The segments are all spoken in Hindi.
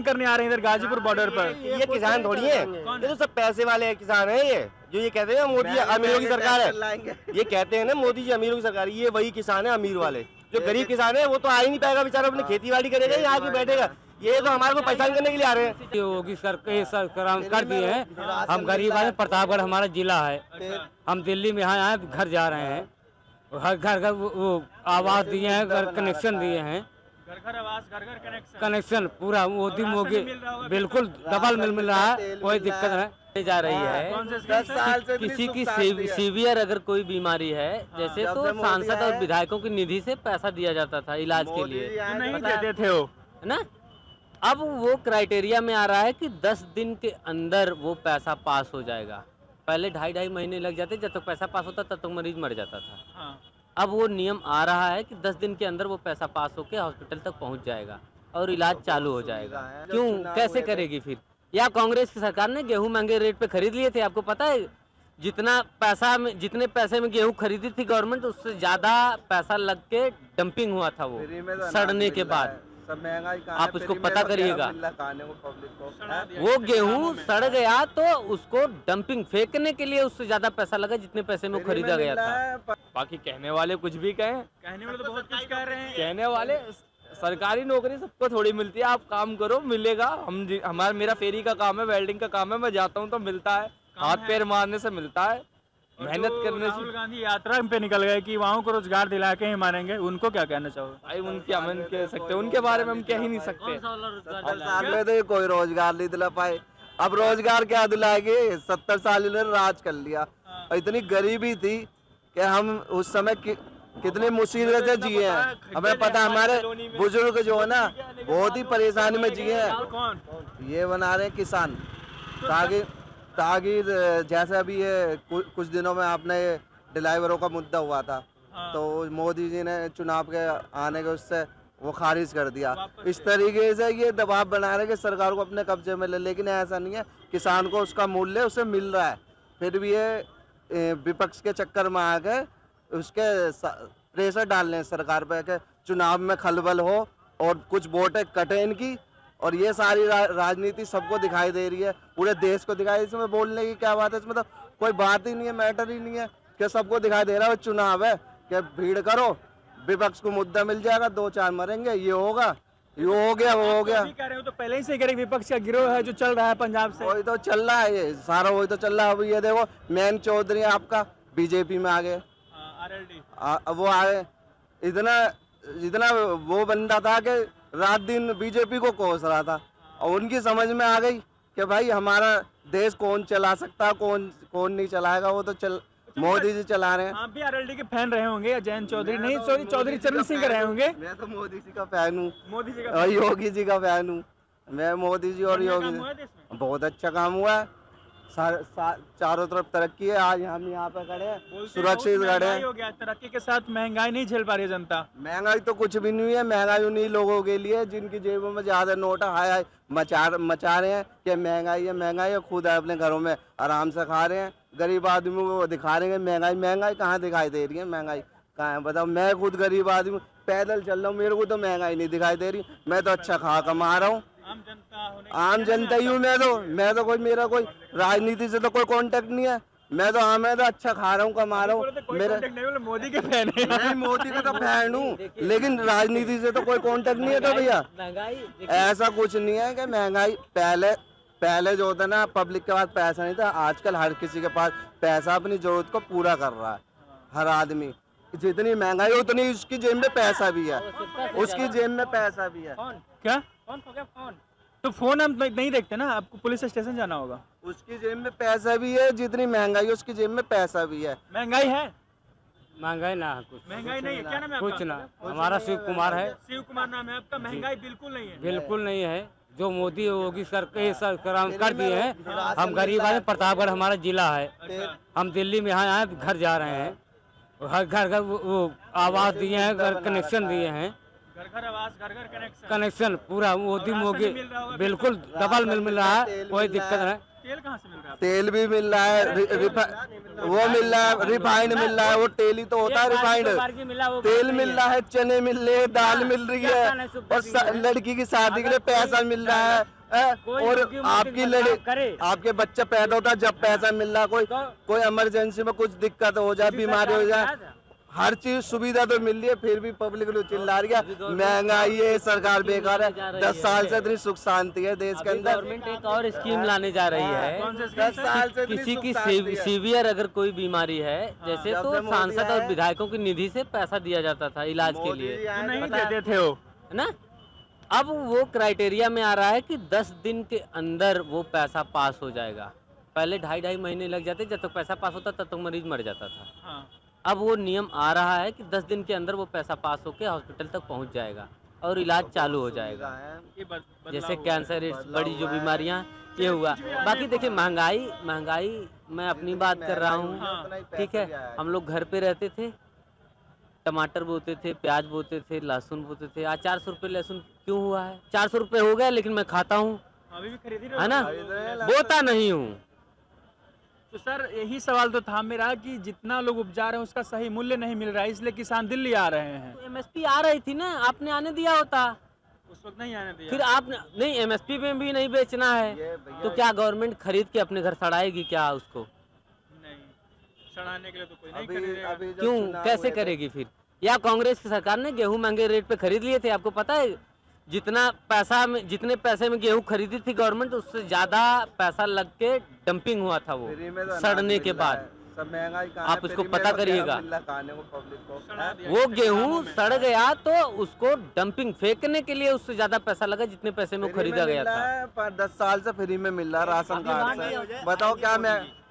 करने आ रहे हैं इधर गाजीपुर बॉर्डर पर। ये किसान थोड़ी है, ये तो सब पैसे वाले किसान हैं। ये जो ये कहते हैं मोदी अमीरों की सरकार है, ये कहते हैं ना मोदी जी अमीरों की सरकार, ये वही किसान है अमीर वाले। जो गरीब किसान है वो तो आ ही नहीं पाएगा बेचारा, अपनी खेती बाड़ी करेगा यहाँ आके बैठेगा। ये तो हमारे को परेशान करने के लिए आ रहे हैं। योगी सर कर दिए हैं। हम गरीब आए, प्रतापगढ़ हमारा जिला है। हम दिल्ली में यहाँ आए, घर जा रहे हैं। हर घर घर वो आवास दिए हैं, कनेक्शन दिए हैं। घर आवास, घर कनेक्शन पूरा मोदी बिल्कुल डबल मिल रहा है, कोई दिक्कत नहीं जा रही है। 10 साल से किसी की सीवियर अगर कोई बीमारी है जैसे तो सांसद और विधायकों की निधि से पैसा दिया जाता था इलाज के लिए, नहीं देते थे वो, है ना। अब वो क्राइटेरिया में आ रहा है कि 10 दिन के अंदर वो पैसा पास हो जाएगा। पहले 2.5 महीने लग जाते, जब तक पैसा पास होता तब तक मरीज मर जाता था। अब वो नियम आ रहा है कि 10 दिन के अंदर वो पैसा पास होके हॉस्पिटल तक पहुंच जाएगा और इलाज चालू हो जाएगा। क्यों, कैसे करेगी फिर? या कांग्रेस की सरकार ने गेहूं महंगे रेट पे खरीद लिए थे। आपको पता है जितने पैसे में गेहूं खरीदी थी गवर्नमेंट, उससे ज्यादा पैसा लग के डंपिंग हुआ था वो सड़ने के बाद। आप उसको पता करिएगा, वो गेहूं सड़ गया तो उसको डंपिंग फेंकने के लिए उससे ज्यादा पैसा लगा जितने पैसे में खरीदा गया था। बाकी कहने वाले कुछ भी कहें, कहने वाले तो बहुत कुछ कह रहे हैं। कहने वाले सरकारी नौकरी सबको थोड़ी मिलती है। आप काम करो मिलेगा। मेरा फेरी का काम है, वेल्डिंग का काम है, मैं जाता हूँ तो मिलता है, हाथ पैर मारने से मिलता है, मेहनत करने से। राहुल गांधी यात्रा पे निकल गए कि वहाँ को रोजगार दिला के ही मानेंगे, उनको क्या कहना चाहोगे? भाई उनके हम कह सकते, उनके बारे में हम कह ही नहीं सकते। साल में तो कोई रोजगार नहीं दिला पाए, अब रोजगार क्या दिलाएंगे? 70 साल इन्होंने राज कर लिया। इतनी गरीबी थी कि हम उस समय कितनी मुसीबतें जिए हैं, हमें पता। हमारे बुजुर्ग जो है ना बहुत ही परेशानी में जिए हैं। ये बना रहे किसान ताकि जैसे अभी ये कुछ दिनों में आपने ड्राइवरों का मुद्दा हुआ था, तो मोदी जी ने चुनाव के आने के उससे वो खारिज कर दिया। इस तरीके से ये दबाव बना रहे कि सरकार को अपने कब्जे में ले, लेकिन ऐसा नहीं है। किसान को उसका मूल्य उसे मिल रहा है, फिर भी ये विपक्ष के चक्कर में आ गए उसके प्रेशर डालने हैं सरकार पे कि चुनाव में खलबल हो और कुछ वोटें कटे इनकी। और ये सारी राजनीति सबको दिखाई दे रही है, पूरे देश को दिखाई। इसमें बोलने की क्या बात है? इसमें तो कोई बात ही नहीं है, मैटर ही नहीं है कि सबको दिखाई दे रहा है चुनाव है कि भीड़ करो, विपक्ष को मुद्दा मिल जाएगा, 2-4 मरेंगे, ये होगा, ये हो गया, वो हो गया। कह रहे हो तो पहले ही से कह रहे विपक्ष का गिरोह है जो चल रहा है पंजाब से। वही तो चल रहा है, ये सारा वही तो चल रहा है। अब ये देखो मैन चौधरी आपका बीजेपी में आ गए, वो आए। इतना वो बंदा था कि रात दिन बीजेपी को कोस रहा था, और उनकी समझ में आ गई कि भाई हमारा देश कौन चला सकता है, कौन नहीं चलाएगा, वो तो मोदी जी चला रहे हैं। आप भी आरएलडी के फैन रहे होंगे, जयंत चौधरी नहीं, चौधरी चरण सिंह रहे होंगे। मैं तो मोदी जी का फैन हूँ, मोदी जी का, योगी जी का फैन हूँ। मैं मोदी जी और योगी जी, बहुत अच्छा काम हुआ है, चारों तरफ तरक्की है। आज हम यहाँ पे खड़े हैं, सुरक्षित खड़े हैं। हो गया तरक्की के साथ महंगाई नहीं झेल पा रही है जनता। महंगाई तो कुछ भी नहीं है, महंगाई उन्हीं लोगों के लिए जिनकी जेबों में ज्यादा नोट हाय मचा रहे हैं कि महंगाई है, खुद अपने घरों में आराम से खा रहे हैं। गरीब आदमी को दिखा रहे हैं महंगाई कहाँ दिखाई दे रही है? महंगाई कहाँ है बताओ? मैं खुद गरीब आदमी पैदल चल रहा हूँ, मेरे को तो महंगाई नहीं दिखाई दे रही। मैं तो अच्छा खा कमा रहा हूँ, आम जनता ही हूँ। मैं तो मेरा कोई राजनीति से तो कोई कांटेक्ट नहीं है। मैं तो अच्छा खा रहा हूँ, कमा रहा हूँ। मेरे मोदी के फैन है। नहीं, मोदी का तो फैन हूँ, लेकिन राजनीति से तो कोई कांटेक्ट नहीं है। तो भैया ऐसा कुछ नहीं है कि महंगाई पहले जो होता ना, पब्लिक के पास पैसा नहीं था, आजकल हर किसी के पास पैसा अपनी जरूरत को पूरा कर रहा है। हर आदमी, जितनी महंगाई उतनी उसकी जेब में पैसा भी है, उसकी जेब में पैसा भी है। क्या फोन? तो फोन हम नहीं देखते ना, आपको पुलिस स्टेशन जाना होगा। उसकी जेब में पैसा भी है, जितनी महंगाई है उसकी जेब में पैसा भी है। महंगाई है? महंगाई ना, कुछ महंगाई नहीं है। क्या नाम है कुछ ना, हमारा शिव कुमार है। शिव कुमार नाम है आपका। महंगाई बिल्कुल नहीं है, बिल्कुल नहीं है। जो मोदी योगी सर कर दिए हैं। हम गरीब आए, प्रतापगढ़ हमारा जिला है। हम दिल्ली में यहाँ आए, घर जा रहे हैं। हर घर घर वो आवास दिए हैं, कनेक्शन दिए हैं। घर आवास, घर कनेक्शन पूरा मोदी बिल्कुल डबल मिल रहा है, कोई दिक्कत नहीं। तेल कहाँ से मिल रहा है? तेल भी मिल रहा है, वो मिल रहा है, रिफाइंड मिल रहा है, वो तेल ही तो होता है रिफाइंड। तेल मिल रहा है, चने मिल रहे हैं, दाल मिल रही है, और लड़की की शादी के लिए पैसा मिल रहा है, और आपके बच्चा पैदा होता है जब पैसा मिल रहा है, कोई इमरजेंसी में कुछ दिक्कत हो जाए, बीमारी हो जाए, हर चीज सुविधा तो मिल रही है, फिर भी पब्लिक लोग चिल्ला रही है महंगाई है, सरकार बेकार है। 10 साल से इतनी सुख शांति है देश के अंदर। गवर्नमेंट एक और स्कीम लाने जा रही है, 10 साल से किसी की सीवियर अगर कोई बीमारी है जैसे, तो सांसद और विधायकों की निधि से पैसा दिया जाता था इलाज के लिए, नहीं देते थे वो, है ना। अब वो क्राइटेरिया में आ रहा है कि 10 दिन के अंदर वो पैसा पास हो जाएगा। पहले 2.5 महीने लग जाते, जब तक पैसा पास होता तब तक मरीज मर जाता था। हाँ। अब वो नियम आ रहा है कि 10 दिन के अंदर वो पैसा पास होके हॉस्पिटल तक पहुंच जाएगा और इलाज चालू हो जाएगा। ये बदलाव जैसे हुआ है। कैंसर, बड़ी जो बीमारियां, ये हुआ। बाकी देखिए महंगाई मैं अपनी बात कर रहा हूँ, ठीक है। हम लोग घर पे रहते थे, टमाटर बोते थे, प्याज बोते थे, लहसुन बोते थे। आज 400 रुपये लहसुन क्यों हुआ है? 400 रुपये हो गया, लेकिन मैं खाता हूँ, अभी भी खरीद ही रहे हो? है ना, बोता नहीं हूँ। तो सर यही सवाल तो था मेरा कि जितना लोग उपजा रहे हैं उसका सही मूल्य नहीं मिल रहा है, इसलिए किसान दिल्ली आ रहे हैं। MSP आ रही थी ना, आपने आने दिया होता, उस वक्त नहीं आने दिया। फिर आपने नहीं, MSP में भी नहीं बेचना है तो क्या गवर्नमेंट खरीद के अपने घर सड़ाएगी क्या उसको? नहीं, सड़ाने के लिए तो कोई नहीं खरीदेगा। क्यों, कैसे करेगी फिर? या कांग्रेस की सरकार ने गेहूं महंगे रेट पे खरीद लिए थे, आपको पता है? जितने पैसे में गेहूं खरीदी थी गवर्नमेंट, उससे ज्यादा पैसा लग के डंपिंग हुआ था वो सड़ने के बाद। सब महंगाई आप उसको पता करिएगा। वो गेहूं सड़ गया तो उसको डंपिंग फेंकने के लिए उससे ज्यादा पैसा लगा जितने पैसे में वो खरीदा गया था। पर 10 साल से फ्री में मिल रहा राशन कार्ड से। बताओ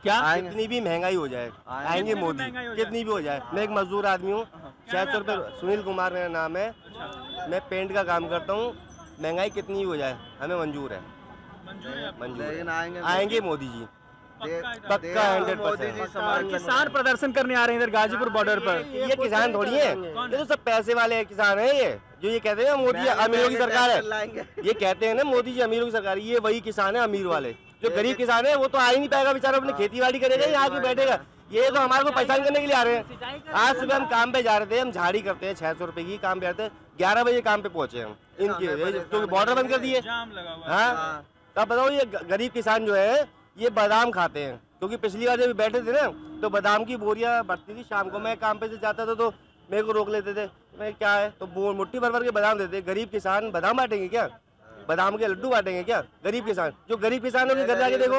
क्या कितनी भी महंगाई हो जाए आएंगे मोदी, कितनी भी हो जाए। मैं एक मजदूर आदमी हूँ, 600 रुपये। सुनील कुमार मेरा नाम है, मैं पेंट का काम करता हूँ। महंगाई कितनी हो जाए हमें मंजूर है, मंजूर है। आएंगे मोदी जी, पक्का 100%। किसान प्रदर्शन करने आ रहे हैं इधर गाजीपुर बॉर्डर पर। ये किसान थोड़ी है, ये तो सब पैसे वाले किसान है। ये जो ये कहते हैं ना मोदी अमीरों की सरकार है, ये कहते हैं ना मोदी जी अमीरों की सरकार, ये वही किसान है अमीर वाले। जो गरीब किसान है वो तो आ ही नहीं पाएगा बेचारा, अपनी खेती बाड़ी करेगा, यहाँ के बैठेगा। ये तो हमारे को परेशान करने के लिए आ रहे हैं। आज सुबह हम काम पे जा रहे थे, हम झाड़ी करते हैं, 600 रुपए की काम पे जाते हैं, 11 बजे काम पे पहुंचे हम इनके, क्योंकि बॉर्डर बंद कर दिए। हाँ, तब बताओ ये गरीब किसान जो है ये बादाम खाते हैं, क्योंकि पिछली बार जब बैठे थे ना तो बादाम की बोरियां बढ़ती थी। शाम को मैं काम पे से जाता था तो मेरे को रोक लेते थे, मैं क्या है तो मुट्ठी भर भर के बादाम देते। गरीब किसान बादाम बांटेंगे क्या? बादाम के लड्डू बांटेंगे क्या गरीब किसान? जो गरीब किसान है उनके घर जाके देखो,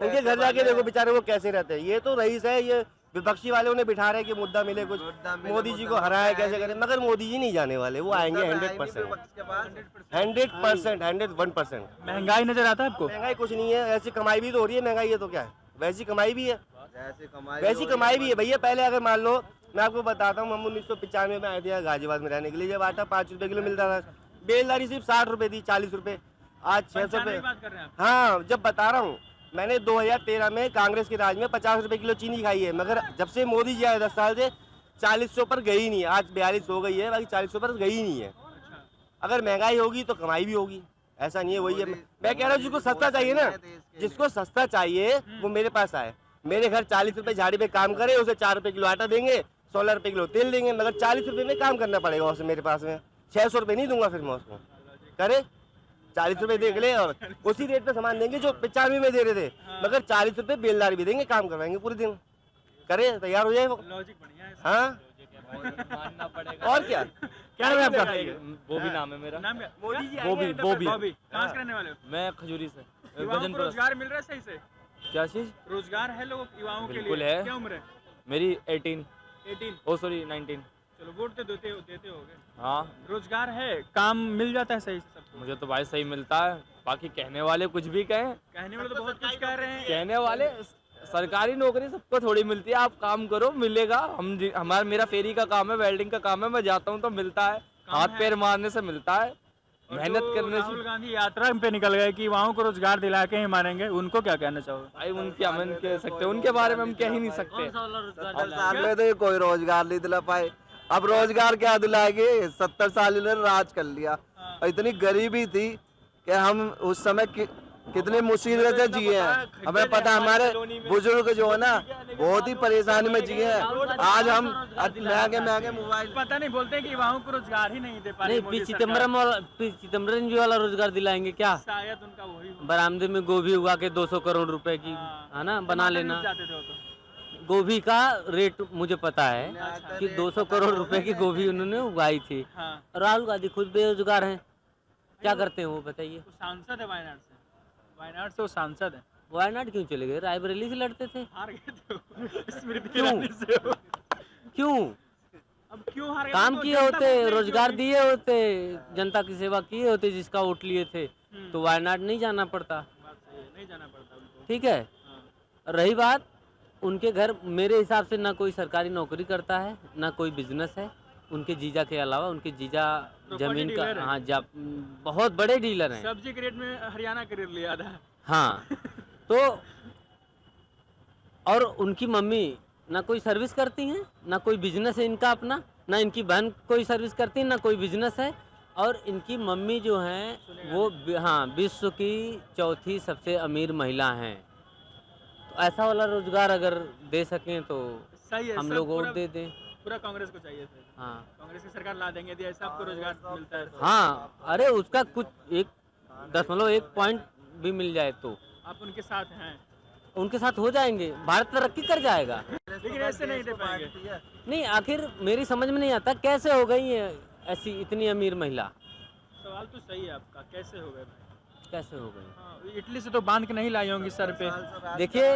उनके घर जाके देखो बेचारे वो कैसे रहते हैं। ये तो रईस है, ये विपक्षी वाले उन्हें बिठा रहे कि मुद्दा मिले, कुछ मोदी जी को हराए कैसे करें, मगर मोदी जी नहीं जाने वाले, वो आएंगे 100%। महंगाई नजर आता है आपको? महंगाई कुछ नहीं है, ऐसी कमाई भी तो हो रही है। महंगाई है तो क्या है, वैसी कमाई भी है, वैसी कमाई भी है भैया। पहले अगर मान लो मैं आपको बताता हूँ, हम 1995 में आए थे गाजियाबाद में रहने के लिए, जब आटा 5 रुपए किलो मिलता था, बेलदारी सिर्फ 60 रुपए थी, 40 रुपए, आज 600 रुपए। हाँ, जब बता रहा हूँ, मैंने 2013 में कांग्रेस के राज में 50 रुपए किलो चीनी खाई है, मगर जब से मोदी जी आए 10 साल से 400 पर गई नहीं है। आज 42 हो गई है, बाकी 400 पर गई नहीं है। अगर महंगाई होगी तो कमाई भी होगी, ऐसा नहीं है। वही है, मैं कह रहा हूँ जिसको सस्ता चाहिए ना, जिसको सस्ता चाहिए वो मेरे पास आए। मेरे घर 40 रुपए झाड़ी पे काम करे, उसे 4 रुपए किलो आटा देंगे, 16 रुपए किलो तेल देंगे, मगर 40 रुपए में काम करना पड़ेगा उसे मेरे पास में। 600 रुपए नहीं दूंगा फिर मैं उसको, करे 40 रुपए देख ले, और उसी रेट पे सामान देंगे जो 95 में दे रहे थे, मगर 40 रुपए बेलदार भी देंगे, काम करवाएंगे पूरे दिन, करे तैयार हो जाए वो। हाँ, मानना पड़ेगा। और क्या क्या नाम है आपका? बॉबी नाम है मेरा। नाम क्या? बॉबी। कहाँ से रहने वाले हो? मैं खजूरी से। युवाओं को रोजगार मिल रहा है सही से? क्या चीज? रोजगार है लोगों युवाओं के बिल्कुल लिए? है। क्या उम्र है? मेरी 18। ओ सॉरी 19। चलो वोट तो देते होगे। हाँ, रोजगार है, काम मिल जाता है सही से सबको? मुझे तो भाई सही मिलता है, बाकी कहने वाले कुछ भी कहें। कहने वाले तो बहुत कुछ कह रहे हैं। कहने वाले, सरकारी नौकरी सबको थोड़ी मिलती है, आप काम करो मिलेगा। मेरा फेरी का काम है, वेल्डिंग का काम है, मैं जाता हूँ तो मिलता है, हाथ पैर मारने से मिलता है, मेहनत करने से। राहुल गांधी यात्रा पे निकल गए कि युवाओं को रोजगार दिला के ही मारेंगे, उनको क्या कहना चाहोगे? भाई उनके हम कह सकते, उनके बारे में हम कह ही नहीं सकते। 70 साल में तो कोई रोजगार नहीं दिला पाए, अब रोजगार क्या दिलाएंगे? 70 साल इन्होंने राज कर लिया, और इतनी गरीबी थी कि हम उस समय कितनी मुसीबतें जिए हैं, हमें पता है। हमारे बुजुर्ग जो है ना बहुत ही परेशानी में जिए हैं। आज हम महंगे महंगे मोबाइल, पता नहीं, बोलते हैं कि युवाओं को रोजगार ही नहीं दे पा रही नहीं, मोदी पी सरकार। चिदम्बरम जी वाला रोजगार दिलाएंगे क्या? शायद उनका वही हो। बरामदे में गोभी उगा के 200 करोड़ रुपए की, है ना, बना टमाटर लेना। मिल जाते थे वो तो। गोभी का रेट मुझे पता है कि 200 करोड़ रुपए की गोभी उन्होंने उगाई थी। हाँ, राहुल गांधी खुद बेरोजगार हैं, क्या करते हैं वो बताइए? वो सांसद है वायनाड से, वायनाड से वो सांसद है। वायनाड क्यों चले गए? रायबरेली से लड़ते थे। हार गए थे वो, स्मृति क्यों? ईरानी से वो। क्यों? अब क्यों हार गए? काम तो किए जनता होते, वोट नहीं रोजगार की दिए होते, जनता की सेवा किए होते, जिसका वोट लिए थे, तो वायनाड नहीं जाना पड़ता। बात सही है, नहीं जाना पड़ता उनको। ठीक है। हाँ। रही बात उनके घर, मेरे हिसाब से ना कोई सरकारी नौकरी करता है, ना कोई बिजनेस है। उनके जीजा के अलावा, उनके जीजा जमीन का, डीलर है। हाँ, बहुत बड़े डीलर हैं। सब्जी के रेट में हरियाणा का रेट लिया था। हाँ, तो और उनकी मम्मी ना कोई सर्विस करती हैं, ना कोई बिजनेस है इनका अपना, ना इनकी बहन कोई सर्विस करती है, ना कोई बिजनेस है। और इनकी मम्मी जो हैं वो हाँ, विश्व की चौथी सबसे अमीर महिला हैं। तो ऐसा वाला रोजगार अगर दे सकें तो सही है, हम सब लोग वोट पूरा- दे दें। पूरा कांग्रेस को चाहिए था। हाँ कांग्रेस की सरकार ला देंगे, यदि ऐसा आपको रोजगार मिलता है तो। हाँ, अरे उसका कुछ 1.1 पॉइंट भी मिल जाए तो आप उनके साथ हैं, उनके साथ हो जाएंगे, भारत तरक्की कर जाएगा। लेकिन ऐसे नहीं दे पाएंगे। नहीं, आखिर मेरी समझ में नहीं आता कैसे हो गई है ऐसी इतनी अमीर महिला, सवाल तो सही है आपका, कैसे हो गए भाई? कैसे हो गई? हाँ, इटली से तो बांध के नहीं लाई होंगी सर पे। देखिए,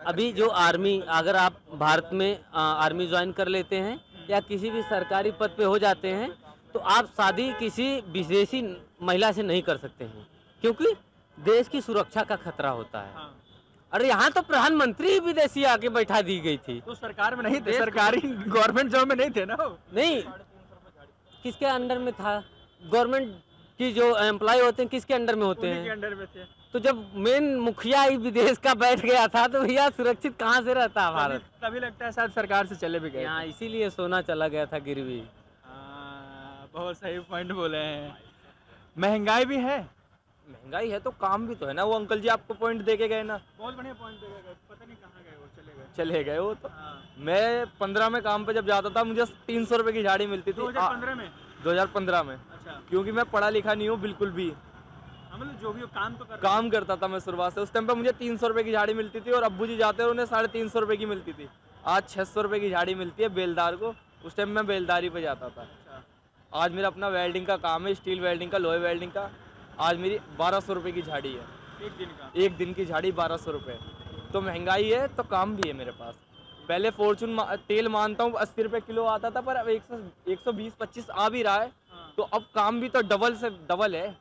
अभी जो आर्मी, अगर आप भारत में आर्मी ज्वाइन कर लेते हैं या किसी भी सरकारी पद पे हो जाते हैं, तो आप शादी किसी विदेशी महिला से नहीं कर सकते हैं, क्योंकि देश की सुरक्षा का खतरा होता है। हाँ, अरे यहाँ तो प्रधानमंत्री ही विदेशी आके बैठा दी गई थी। तो सरकार में नहीं थे, सरकारी गवर्नमेंट जॉब में नहीं थे ना वो। नहीं, किसके अंडर में था? गवर्नमेंट की जो एम्प्लॉय होते हैं किसके अंडर में होते उन्हीं के हैं? अंडर में थे। तो जब मेन मुखिया ही विदेश का बैठ गया था तो भैया सुरक्षित कहाँ से रहता भारत? तभी लगता है शायद सरकार से चले भी गए। यहाँ इसीलिए सोना चला गया था गिरवी। हाँ, बहुत सही पॉइंट बोले हैं। महंगाई भी है। महंगाई है तो काम भी तो है ना। वो अंकल जी आपको पॉइंट दे के गए ना, बहुत बढ़िया पॉइंट देगा गए, पता नहीं कहाँ गए वो, चले गए। चले गए वो तो। हाँ, मैं 15 में काम पे जब जाता था मुझे 300 रुपए की झाड़ी मिलती थी। 2015 में। 2015 में, अच्छा, क्योंकि मैं पढ़ा लिखा नहीं हूँ बिल्कुल भी। हाँ, मतलब जो भी हो काम तो कर रहे काम करता था मैं शुरुआत से। उस टाइम पे मुझे 300 रुपए की झाड़ी मिलती थी और अब्बू जी जाते हैं उन्हें 350 रुपए की मिलती थी। आज 600 रुपए की झाड़ी मिलती है बेलदार को। उस टाइम मैं बेलदारी पे जाता था। अच्छा, आज मेरा अपना वेल्डिंग का काम है, स्टील वेल्डिंग का, लोहे वेल्डिंग का। आज मेरी 1200 रुपए की झाड़ी है, एक दिन का। एक दिन की झाड़ी 1200 रुपए। तो महंगाई है तो काम भी है मेरे पास। पहले फॉर्चून तेल मानता हूँ 80 रुपए किलो आता था, पर अब 120-125 आ भी रहा है। हाँ। तो अब काम भी तो डबल से डबल है।